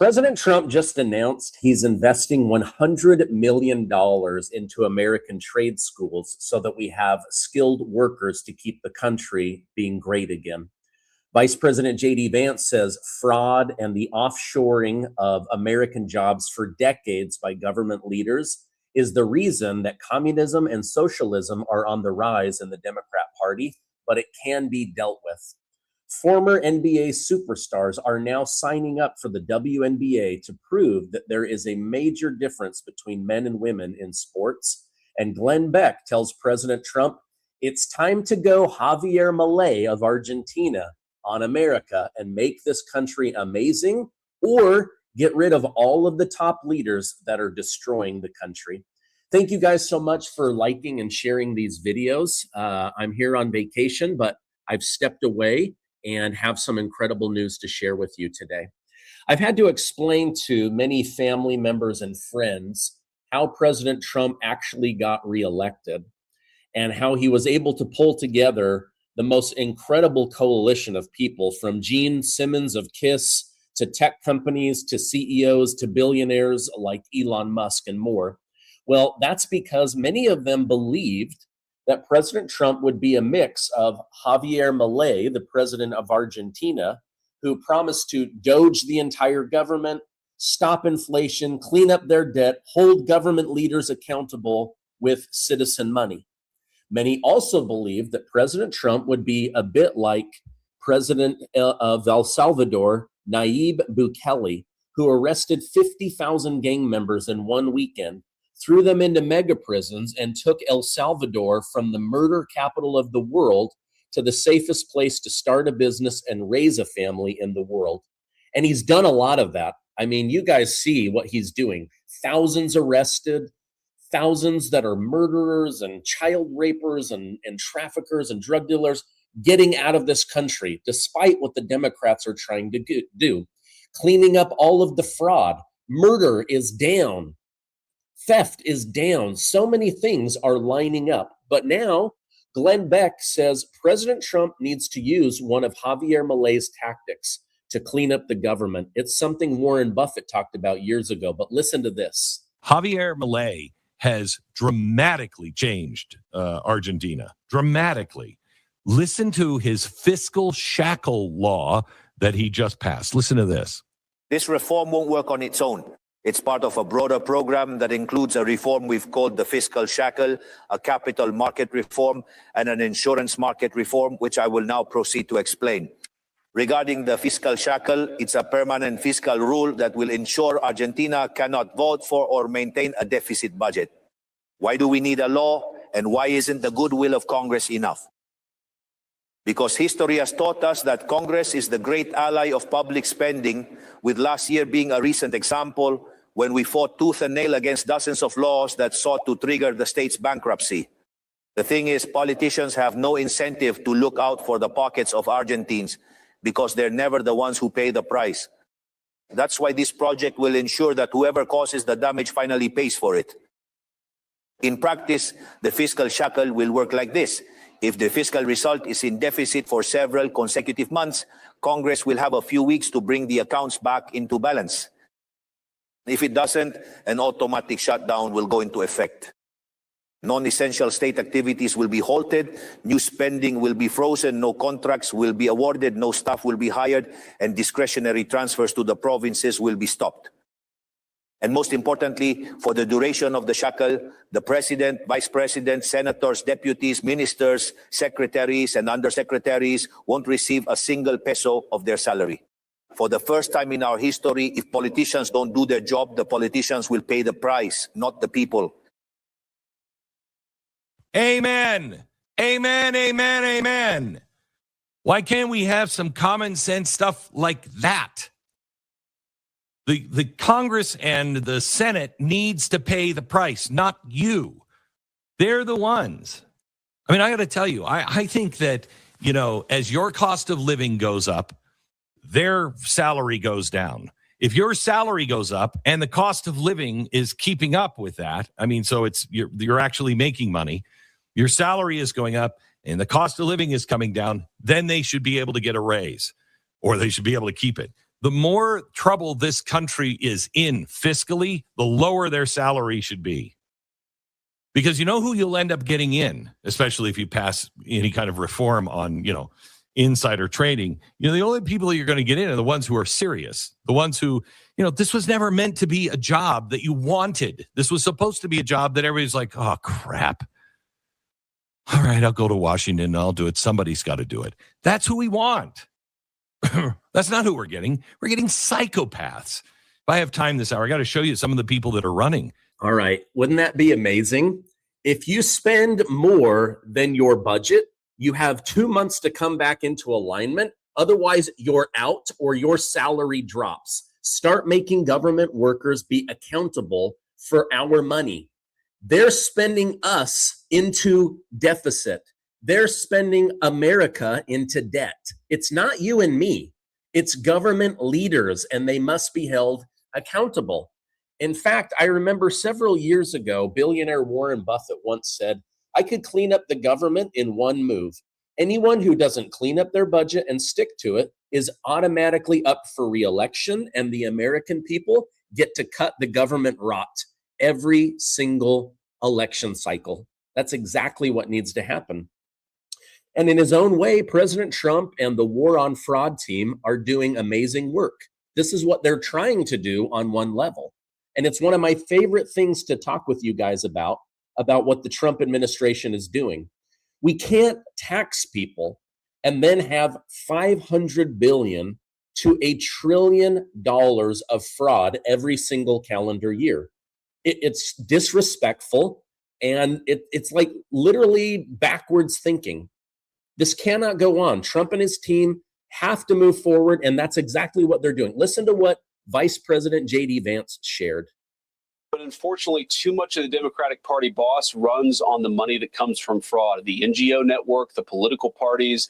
President Trump just announced he's investing $100 million into American trade schools so that we have skilled workers to keep the country being great again. Vice President JD Vance says fraud and the offshoring of American jobs for decades by government leaders is the reason that communism and socialism are on the rise in the Democrat Party, but it can be dealt with. Former NBA superstars are now signing up for the WNBA to prove that there is a major difference between men and women in sports. And Glenn Beck tells President Trump, it's time to go Javier Milei of Argentina on America and make this country amazing, or get rid of all of the top leaders that are destroying the country. Thank you guys so much for liking and sharing these videos. I'm here on vacation, but I've stepped away and have some incredible news to share with you today. I've had to explain to many family members and friends how President Trump actually got reelected and how he was able to pull together the most incredible coalition of people, from Gene Simmons of KISS to tech companies to CEOs to billionaires like Elon Musk and more. Well, that's because many of them believed that President Trump would be a mix of Javier Milei, the president of Argentina, who promised to doge the entire government, stop inflation, clean up their debt, hold government leaders accountable with citizen money. Many also believed that President Trump would be a bit like President of El Salvador, Nayib Bukele, who arrested 50,000 gang members in one weekend, threw them into mega prisons, and took El Salvador from the murder capital of the world to the safest place to start a business and raise a family in the world. And he's done a lot of that. I mean, you guys see what he's doing. Thousands arrested, thousands that are murderers and child rapers and traffickers and drug dealers getting out of this country, despite what the Democrats are trying to do. Cleaning up all of the fraud. Murder is down. Theft is down. So many things are lining up. But now Glenn Beck says President Trump needs to use one of Javier Milei's tactics to clean up the government. It's something Warren Buffett talked about years ago, but listen to this. Javier Milei has dramatically changed Argentina. Dramatically. Listen to his fiscal shackle law that he just passed. Listen to this. This reform won't work on its own. It's part of a broader program that includes a reform we've called the fiscal shackle, a capital market reform, and an insurance market reform, which I will now proceed to explain. Regarding the fiscal shackle, it's a permanent fiscal rule that will ensure Argentina cannot vote for or maintain a deficit budget. Why do we need a law, and why isn't the goodwill of Congress enough? Because history has taught us that Congress is the great ally of public spending, with last year being a recent example when we fought tooth and nail against dozens of laws that sought to trigger the state's bankruptcy. The thing is, politicians have no incentive to look out for the pockets of Argentines because they're never the ones who pay the price. That's why this project will ensure that whoever causes the damage finally pays for it. In practice, the fiscal shackle will work like this. If the fiscal result is in deficit for several consecutive months, Congress will have a few weeks to bring the accounts back into balance. If it doesn't, an automatic shutdown will go into effect. Non-essential state activities will be halted, new spending will be frozen, no contracts will be awarded, no staff will be hired, and discretionary transfers to the provinces will be stopped. And most importantly, for the duration of the shackle, the president, vice president, senators, deputies, ministers, secretaries, and undersecretaries won't receive a single peso of their salary. For the first time in our history, if politicians don't do their job, the politicians will pay the price, not the people. Amen. Amen, amen, amen. Why can't we have some common sense stuff like that? The Congress and the Senate needs to pay the price, not you. They're the ones. I mean, I got to tell you, I think that, you know, as your cost of living goes up, their salary goes down. If your salary goes up and the cost of living is keeping up with that, I mean, so it's you're actually making money, your salary is going up and the cost of living is coming down, then they should be able to get a raise or they should be able to keep it. The more trouble this country is in fiscally, the lower their salary should be. Because you know who you'll end up getting in, especially if you pass any kind of reform on, insider trading. The only people you're going to get in are the ones who are serious, the ones who, this was never meant to be a job that you wanted. This was supposed to be a job that everybody's like, oh, crap. All right, I'll go to Washington and I'll do it. Somebody's got to do it. That's who we want. That's not who we're getting. We're getting psychopaths. If I have time this hour, I got to show you some of the people that are running. All right. Wouldn't that be amazing? If you spend more than your budget, you have 2 months to come back into alignment. Otherwise, you're out or your salary drops. Start making government workers be accountable for our money. They're spending us into deficit. They're spending America into debt. It's not you and me. It's government leaders, and they must be held accountable. In fact, I remember several years ago, billionaire Warren Buffett once said, I could clean up the government in one move. Anyone who doesn't clean up their budget and stick to it is automatically up for re-election, and the American people get to cut the government rot every single election cycle. That's exactly what needs to happen. And in his own way, President Trump and the War on Fraud team are doing amazing work. This is what they're trying to do on one level. And it's one of my favorite things to talk with you guys about what the Trump administration is doing. We can't tax people and then have $500 billion to $1 trillion of fraud every single calendar year. It's disrespectful, and it's like literally backwards thinking. This cannot go on. Trump and his team have to move forward, and that's exactly what they're doing. Listen to what Vice President JD Vance shared. But unfortunately, too much of the Democratic Party boss runs on the money that comes from fraud. The NGO network, the political parties,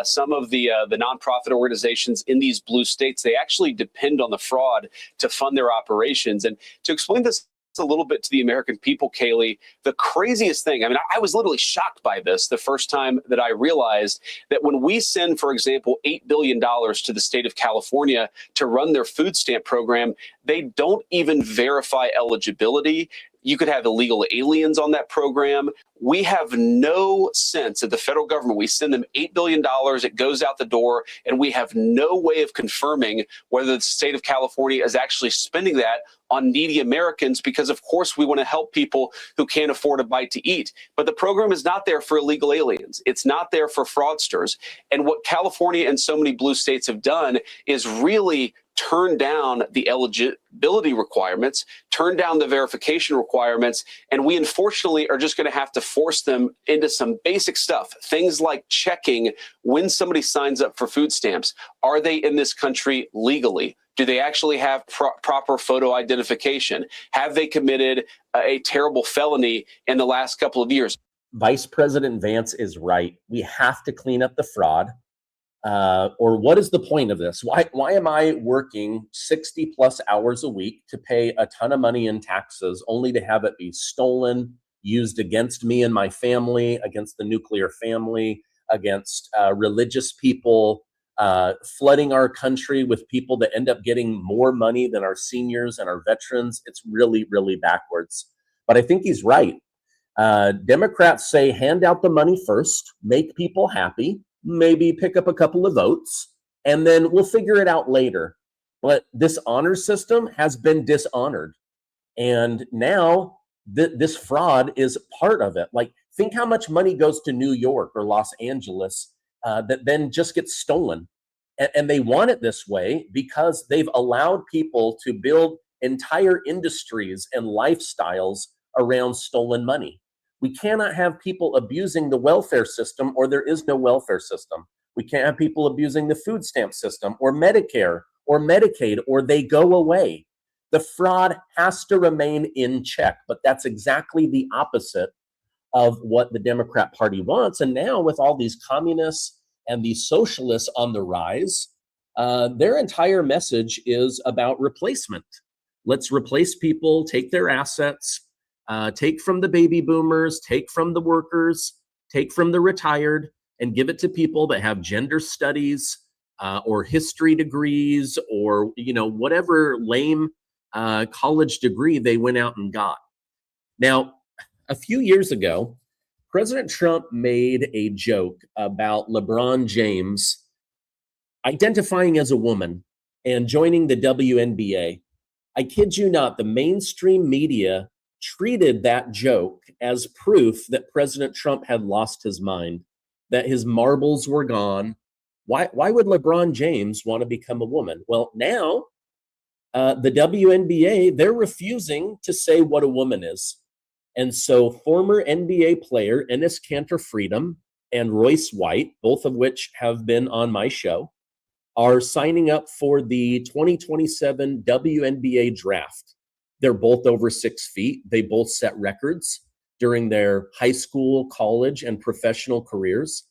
some of the nonprofit organizations in these blue states, they actually depend on the fraud to fund their operations. And to explain this a little bit to the American people, Kaylee, the craziest thing, I was literally shocked by this the first time that I realized that when we send, for example, $8 billion to the state of California to run their food stamp program, they don't even verify eligibility. You could have illegal aliens on that program. We have no sense of the federal government. We send them $8 billion, it goes out the door, and we have no way of confirming whether the state of California is actually spending that on needy Americans, because of course we want to help people who can't afford a bite to eat. But the program is not there for illegal aliens. It's not there for fraudsters. And what California and so many blue states have done is really turn down the eligibility requirements, turn down the verification requirements, and we unfortunately are just going to have to force them into some basic stuff. Things like checking when somebody signs up for food stamps. Are they in this country legally? Do they actually have proper photo identification? Have they committed a terrible felony in the last couple of years? Vice President Vance is right. We have to clean up the fraud. Or what is the point of this? Why am I working 60 plus hours a week to pay a ton of money in taxes only to have it be stolen, used against me and my family, against the nuclear family, against religious people, flooding our country with people that end up getting more money than our seniors and our veterans? It's really, really backwards. But I think he's right. Democrats say hand out the money first, make people happy, maybe pick up a couple of votes, and then we'll figure it out later. But this honor system has been dishonored. And now this fraud is part of it. Like, think how much money goes to New York or Los Angeles that then just gets stolen. And they want it this way because they've allowed people to build entire industries and lifestyles around stolen money. We cannot have people abusing the welfare system, or there is no welfare system. We can't have people abusing the food stamp system or Medicare or Medicaid, or they go away. The fraud has to remain in check, but that's exactly the opposite of what the Democrat Party wants. And now with all these communists and these socialists on the rise, their entire message is about replacement. Let's replace people, take their assets, take from the baby boomers, take from the workers, take from the retired, and give it to people that have gender studies, or history degrees, or whatever lame college degree they went out and got. Now, a few years ago, President Trump made a joke about LeBron James identifying as a woman and joining the WNBA. I kid you not, the mainstream media treated that joke as proof that President Trump had lost his mind, that his marbles were gone. Why would LeBron James want to become a woman? Well, now the WNBA, they're refusing to say what a woman is. And so former NBA player Enes Kanter Freedom and Royce White, both of which have been on my show, are signing up for the 2027 WNBA draft. They're both over 6 feet. They both set records during their high school, college, and professional careers.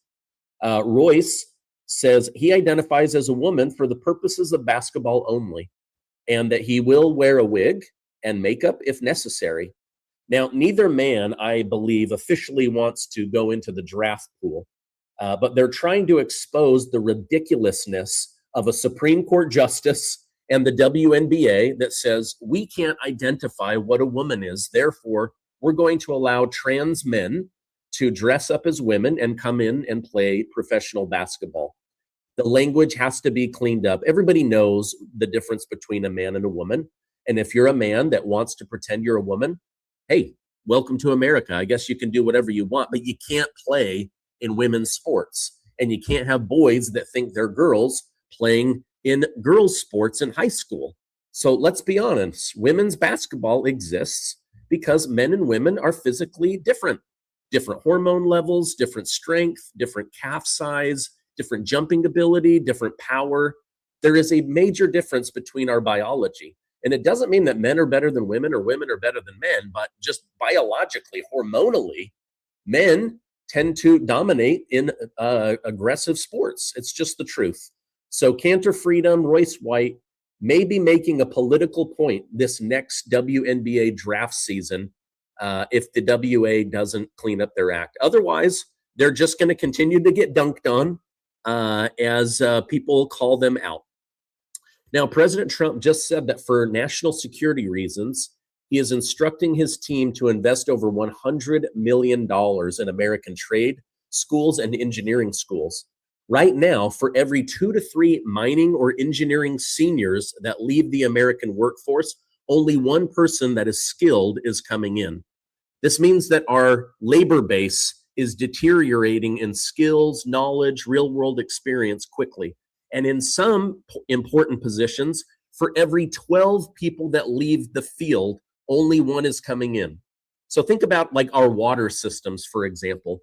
Royce says he identifies as a woman for the purposes of basketball only, and that he will wear a wig and makeup if necessary. Now, neither man, I believe, officially wants to go into the draft pool, but they're trying to expose the ridiculousness of a Supreme Court justice and the WNBA that says we can't identify what a woman is. Therefore, we're going to allow trans men to dress up as women and come in and play professional basketball. The language has to be cleaned up. Everybody knows the difference between a man and a woman. And if you're a man that wants to pretend you're a woman, hey, welcome to America. I guess you can do whatever you want, but you can't play in women's sports. And you can't have boys that think they're girls playing in girls' sports in high school. So let's be honest, women's basketball exists because men and women are physically different hormone levels, different strength, different calf size, different jumping ability, different power. There is a major difference between our biology. And it doesn't mean that men are better than women or women are better than men, but just biologically, hormonally, men tend to dominate in aggressive sports. It's just the truth. So Kanter Freedom, Royce White may be making a political point this next WNBA draft season if the WA doesn't clean up their act. Otherwise, they're just going to continue to get dunked on as people call them out. Now, President Trump just said that for national security reasons, he is instructing his team to invest over $100 million in American trade schools and engineering schools. Right now, for every 2 to 3 mining or engineering seniors that leave the American workforce, only one person that is skilled is coming in. This means that our labor base is deteriorating in skills, knowledge, real-world experience quickly. And in some important positions, for every 12 people that leave the field, only one is coming in. So think about like our water systems, for example.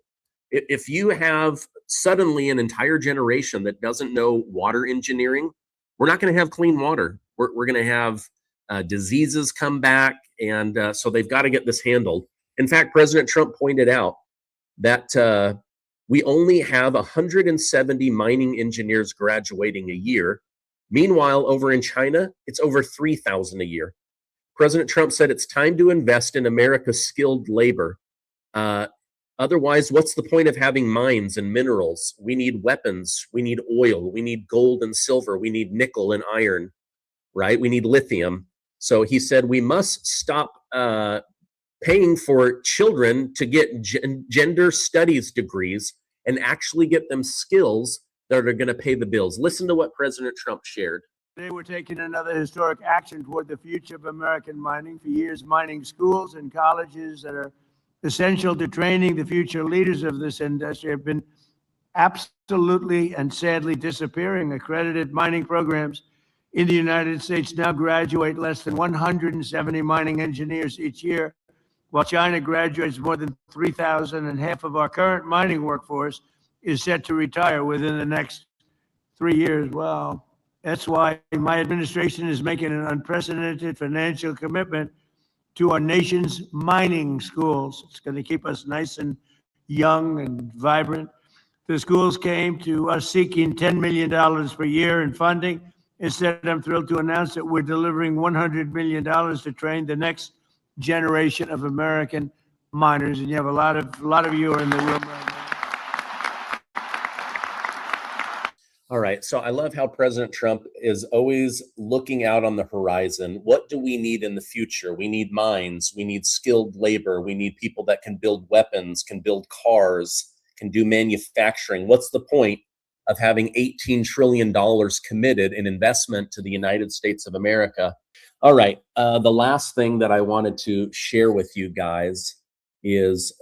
If you have suddenly an entire generation that doesn't know water engineering, we're not going to have clean water. We're going to have diseases come back. And so they've got to get this handled. In fact, President Trump pointed out that we only have 170 mining engineers graduating a year. Meanwhile, over in China, it's over 3,000 a year. President Trump said it's time to invest in America's skilled labor. Otherwise, what's the point of having mines and minerals? We need weapons, we need oil, we need gold and silver, we need nickel and iron, right? We need lithium. So he said we must stop paying for children to get gender studies degrees and actually get them skills that are going to pay the bills. Listen to what President Trump shared. Today, we're taking another historic action toward the future of American mining. For years, mining schools and colleges that are essential to training the future leaders of this industry have been absolutely and sadly disappearing. Accredited mining programs in the United States now graduate less than 170 mining engineers each year, while China graduates more than 3,000, and half of our current mining workforce is set to retire within the next 3 years. Wow. That's why my administration is making an unprecedented financial commitment to our nation's mining schools. It's going to keep us nice and young and vibrant. The schools came to us seeking $10 million per year in funding. Instead, I'm thrilled to announce that we're delivering $100 million to train the next generation of American miners. And you have a lot of you are in the room right now. All right. So I love how President Trump is always looking out on the horizon. What do we need in the future? We need mines. We need skilled labor. We need people that can build weapons, can build cars, can do manufacturing. What's the point of having $18 trillion committed in investment to the United States of America? All right. The last thing that I wanted to share with you guys is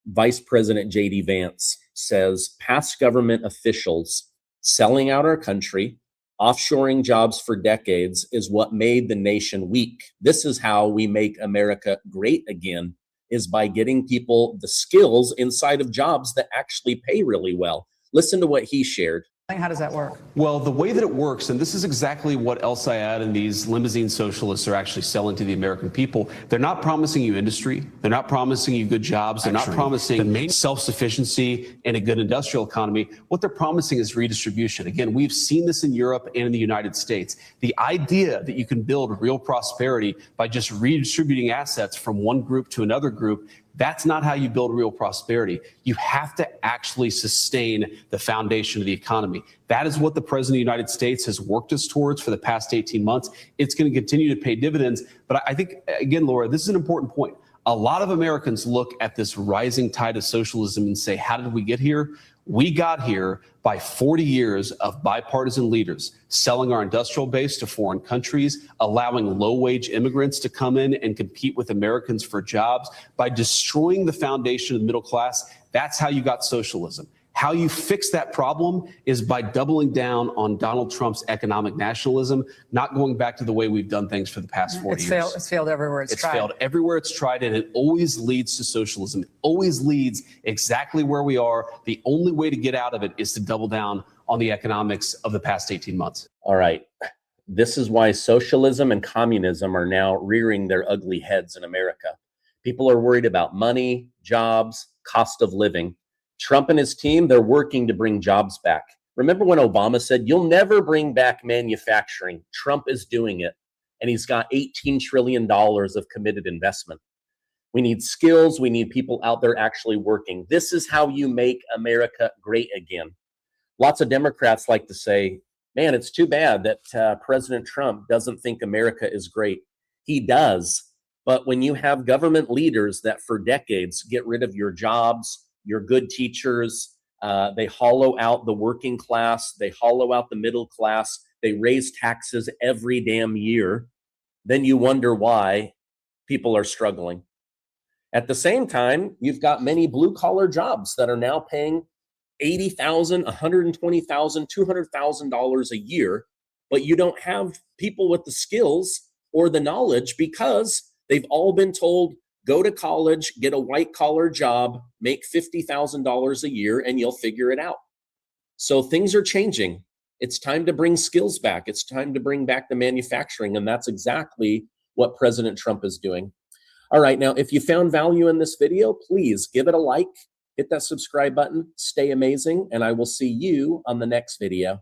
Vice President JD Vance says past government officials selling out our country, offshoring jobs for decades is what made the nation weak. This is how we make America great again, is by getting people the skills inside of jobs that actually pay really well. Listen to what he shared. How does that work? Well, the way that it works, and this is exactly what El Sayed and these limousine socialists are actually selling to the American people. They're not promising you industry. They're not promising you good jobs. They're not promising self-sufficiency and a good industrial economy. What they're promising is redistribution. Again, we've seen this in Europe and in the United States. The idea that you can build real prosperity by just redistributing assets from one group to another group, that's not how you build real prosperity. You have to actually sustain the foundation of the economy. That is what the President of the United States has worked us towards for the past 18 months. It's going to continue to pay dividends. But I think, again, Laura, this is an important point. A lot of Americans look at this rising tide of socialism and say, how did we get here? We got here by 40 years of bipartisan leaders selling our industrial base to foreign countries, allowing low-wage immigrants to come in and compete with Americans for jobs, by destroying the foundation of the middle class. That's how you got socialism. How you fix that problem is by doubling down on Donald Trump's economic nationalism, not going back to the way we've done things for the past 40 years. It's failed everywhere it's tried. It's failed everywhere it's tried, and it always leads to socialism. It always leads exactly where we are. The only way to get out of it is to double down on the economics of the past 18 months. All right. This is why socialism and communism are now rearing their ugly heads in America. People are worried about money, jobs, cost of living. Trump and his team, they're working to bring jobs back. Remember when Obama said, you'll never bring back manufacturing? Trump is doing it, and he's got $18 trillion of committed investment. We need skills. We need people out there actually working. This is how you make America great again. Lots of Democrats like to say, man, it's too bad that President Trump doesn't think America is great. He does. But when you have government leaders that for decades get rid of your jobs, your good teachers, they hollow out the working class, they hollow out the middle class, they raise taxes every damn year, then you wonder why people are struggling. At the same time, you've got many blue-collar jobs that are now paying $80,000, $120,000, $200,000 a year, but you don't have people with the skills or the knowledge because they've all been told, go to college, get a white-collar job, make $50,000 a year, and you'll figure it out. So things are changing. It's time to bring skills back. It's time to bring back the manufacturing, and that's exactly what President Trump is doing. All right, now, if you found value in this video, please give it a like, hit that subscribe button, stay amazing, and I will see you on the next video.